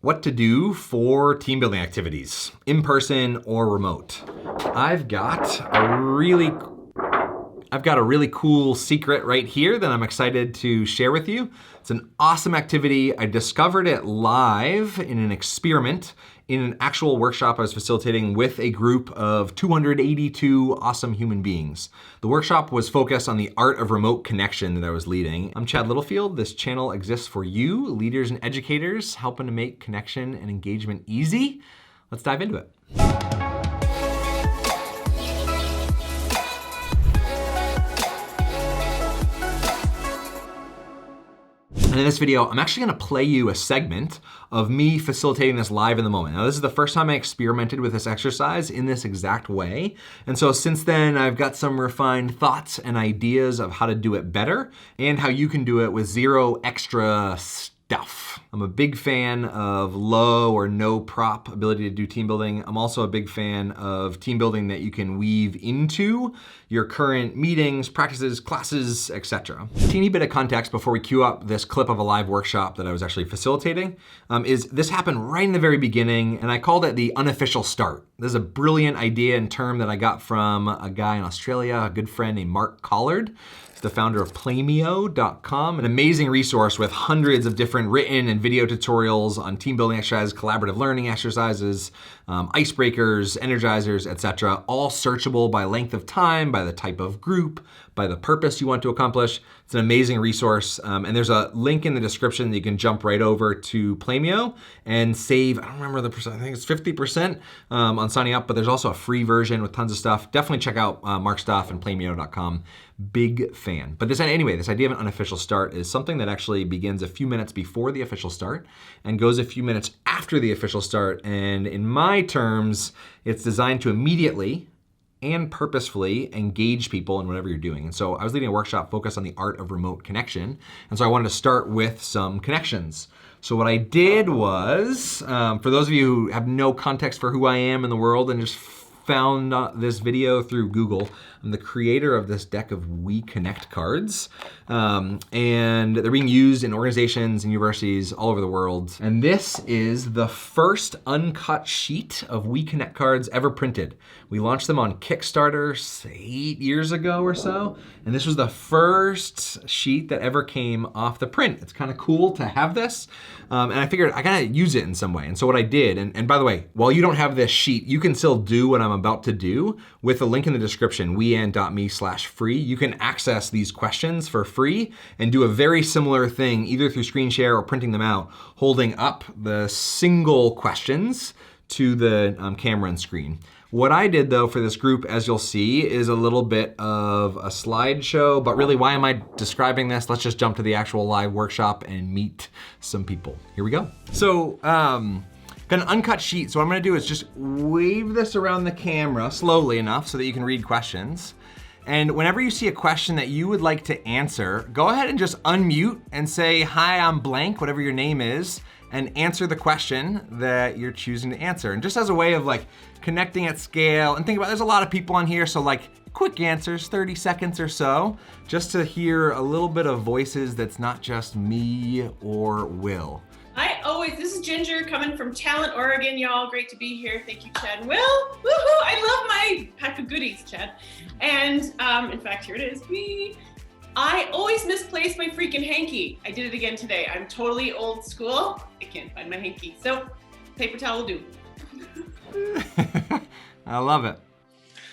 What to do for team building activities, in person or remote. I've got a really cool secret right here that I'm excited to share with you. It's an awesome activity. I discovered it live in an experiment in an actual workshop I was facilitating with a group of 282 awesome human beings. The workshop was focused on the art of remote connection that I was leading. I'm Chad Littlefield. This channel exists for you, leaders and educators, helping to make connection and engagement easy. Let's dive into it. And in this video, I'm actually gonna play you a segment of me facilitating this live in the moment. Now, this is the first time I experimented with this exercise in this exact way. And so since then, I've got some refined thoughts and ideas of how to do it better and how you can do it with zero extra stuff. I'm a big fan of low or no prop ability to do team building. I'm also a big fan of team building that you can weave into your current meetings, practices, classes, etc. Teeny bit of context before we cue up this clip of a live workshop that I was actually facilitating is this happened right in the very beginning, and I called it the unofficial start. This is a brilliant idea and term that I got from a guy in Australia, a good friend named Mark Collard. He's the founder of Plamio.com, an amazing resource with hundreds of different written and video tutorials on team building exercises, collaborative learning exercises, icebreakers, energizers, etc. All searchable by length of time, by the type of group, by the purpose you want to accomplish. It's an amazing resource. And there's a link in the description that you can jump right over to Plamio and save, I don't remember the percent, I think it's 50% on signing up, but there's also a free version with tons of stuff. Definitely check out Mark's stuff and Plamio.com. Big fan. But this idea of an unofficial start is something that actually begins a few minutes before the official start and goes a few minutes after the official start. And in my terms, it's designed to immediately and purposefully engage people in whatever you're doing. And so I was leading a workshop focused on the art of remote connection. And so I wanted to start with some connections. So what I did was, for those of you who have no context for who I am in the world and just found this video through Google, I'm the creator of this deck of We Connect cards. And they're being used in organizations and universities all over the world. And this is the first uncut sheet of We Connect cards ever printed. We launched them on Kickstarter 8 years ago or so. And this was the first sheet that ever came off the print. It's kind of cool to have this. And I figured I gotta use it in some way. And so what I did, and by the way, while you don't have this sheet, you can still do what I'm about to do with a link in the description, wean.me/free. You can access these questions for free and do a very similar thing, either through screen share or printing them out, holding up the single questions to the camera and screen. What I did though for this group, as you'll see, is a little bit of a slideshow, but really why am I describing this? Let's just jump to the actual live workshop and meet some people. Here we go. So, got an uncut sheet, so what I'm gonna do is just wave this around the camera slowly enough so that you can read questions. And whenever you see a question that you would like to answer, go ahead and just unmute and say, hi, I'm blank, whatever your name is, and answer the question that you're choosing to answer. And just as a way of like connecting at scale, and think about, there's a lot of people on here, so like quick answers, 30 seconds or so, just to hear a little bit of voices that's not just me or Will. This is Ginger coming from Talent, Oregon. Y'all, great to be here. Thank you, Chad and Will. Woohoo! I love my pack of goodies, Chad. And in fact, here it is. I always misplace my freaking hanky. I did it again today. I'm totally old school. I can't find my hanky. So paper towel will do. I love it.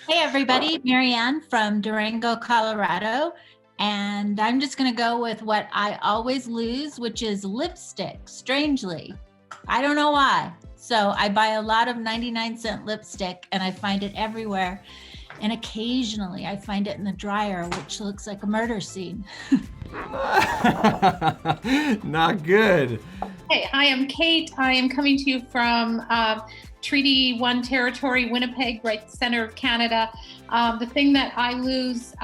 Hey everybody, Marianne from Durango, Colorado. And I'm just gonna go with what I always lose, which is lipstick, strangely. I don't know why. So I buy a lot of 99-cent lipstick and I find it everywhere. And occasionally I find it in the dryer, which looks like a murder scene. Not good. Hey, hi, I'm Kate. I am coming to you from Treaty 1 territory, Winnipeg, right center of Canada. The thing that I lose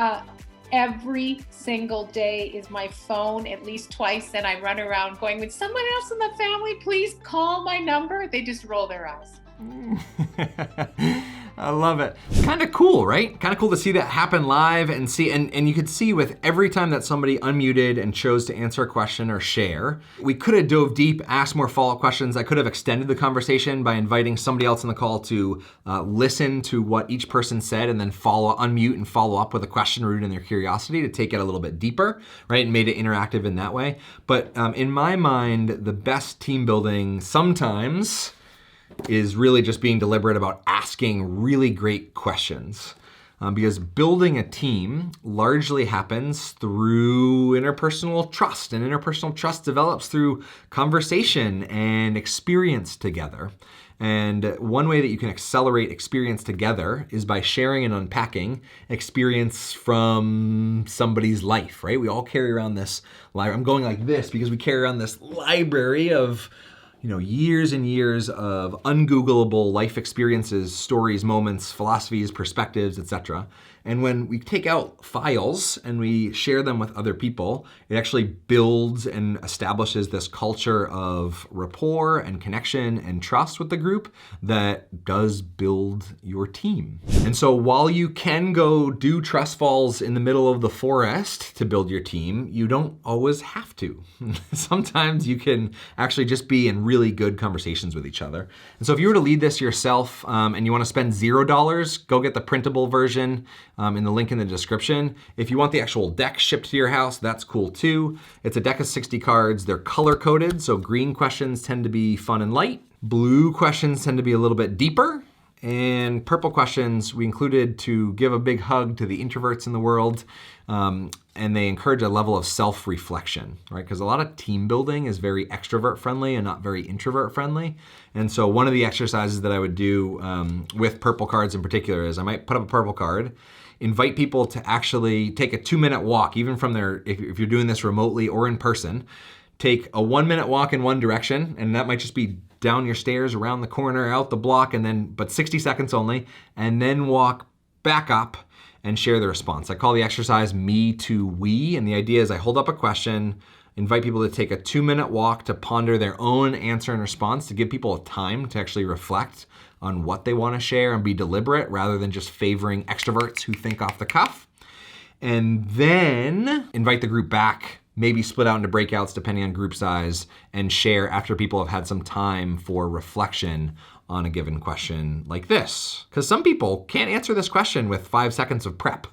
every single day is my phone at least twice, and I run around going, would someone else in the family please call my number? They just roll their eyes. I love it. Kind of cool, right? Kind of cool to see that happen live and see, and you could see with every time that somebody unmuted and chose to answer a question or share, we could have dove deep, asked more follow-up questions. I could have extended the conversation by inviting somebody else on the call to listen to what each person said and then unmute and follow up with a question rooted in their curiosity to take it a little bit deeper, right? And made it interactive in that way. But in my mind, the best team building sometimes is really just being deliberate about asking really great questions. Because building a team largely happens through interpersonal trust, and interpersonal trust develops through conversation and experience together. And one way that you can accelerate experience together is by sharing and unpacking experience from somebody's life, right? We all carry around this library. I'm going like this because we carry around this library of years and years of ungoogleable life experiences, stories, moments, philosophies, perspectives, etc. And when we take out files and we share them with other people, it actually builds and establishes this culture of rapport and connection and trust with the group that does build your team. And so while you can go do trust falls in the middle of the forest to build your team, you don't always have to. Sometimes you can actually just be in really good conversations with each other. And so if you were to lead this yourself and you want to spend $0, go get the printable version in the link in the description. If you want the actual deck shipped to your house, that's cool too. It's a deck of 60 cards. They're color coded, so green questions tend to be fun and light. Blue questions tend to be a little bit deeper. And purple questions we included to give a big hug to the introverts in the world. And they encourage a level of self-reflection, right? Because a lot of team building is very extrovert friendly and not very introvert friendly. And so one of the exercises that I would do with purple cards in particular is I might put up a purple card, invite people to actually take a 2-minute walk, even from if you're doing this remotely or in person, take a 1-minute walk in one direction, and that might just be down your stairs, around the corner, out the block, but 60 seconds only, and then walk back up and share the response. I call the exercise me to we, and the idea is I hold up a question, invite people to take a 2-minute walk to ponder their own answer and response, to give people time to actually reflect on what they want to share and be deliberate rather than just favoring extroverts who think off the cuff. And then invite the group back, maybe split out into breakouts depending on group size, and share after people have had some time for reflection on a given question like this. Because some people can't answer this question with 5 seconds of prep,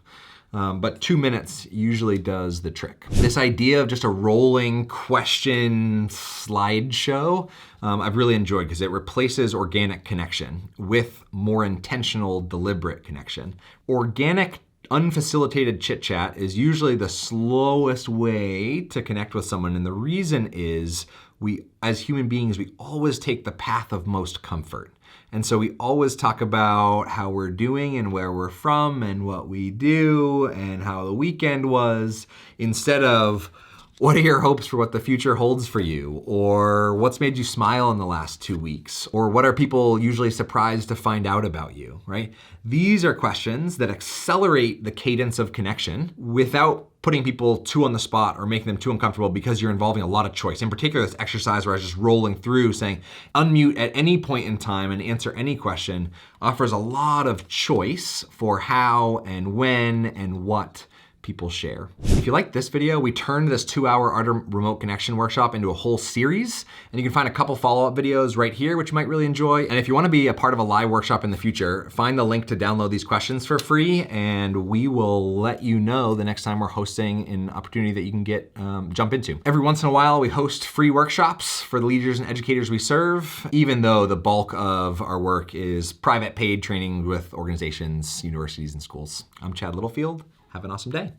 but 2 minutes usually does the trick. This idea of just a rolling question slideshow, I've really enjoyed because it replaces organic connection with more intentional, deliberate connection. Organic unfacilitated chit chat is usually the slowest way to connect with someone. And the reason is we, as human beings, we always take the path of most comfort. And so we always talk about how we're doing and where we're from and what we do and how the weekend was, instead of what are your hopes for what the future holds for you? Or what's made you smile in the last 2 weeks? Or what are people usually surprised to find out about you, right? These are questions that accelerate the cadence of connection without putting people too on the spot or making them too uncomfortable, because you're involving a lot of choice. In particular, this exercise where I was just rolling through saying, unmute at any point in time and answer any question, offers a lot of choice for how and when and what people share. If you like this video, we turned this 2-hour Art of Remote Connection workshop into a whole series, and you can find a couple follow-up videos right here, which you might really enjoy. And if you want to be a part of a live workshop in the future, find the link to download these questions for free, and we will let you know the next time we're hosting an opportunity that you can get jump into. Every once in a while, we host free workshops for the leaders and educators we serve, even though the bulk of our work is private paid training with organizations, universities, and schools. I'm Chad Littlefield. Have an awesome day.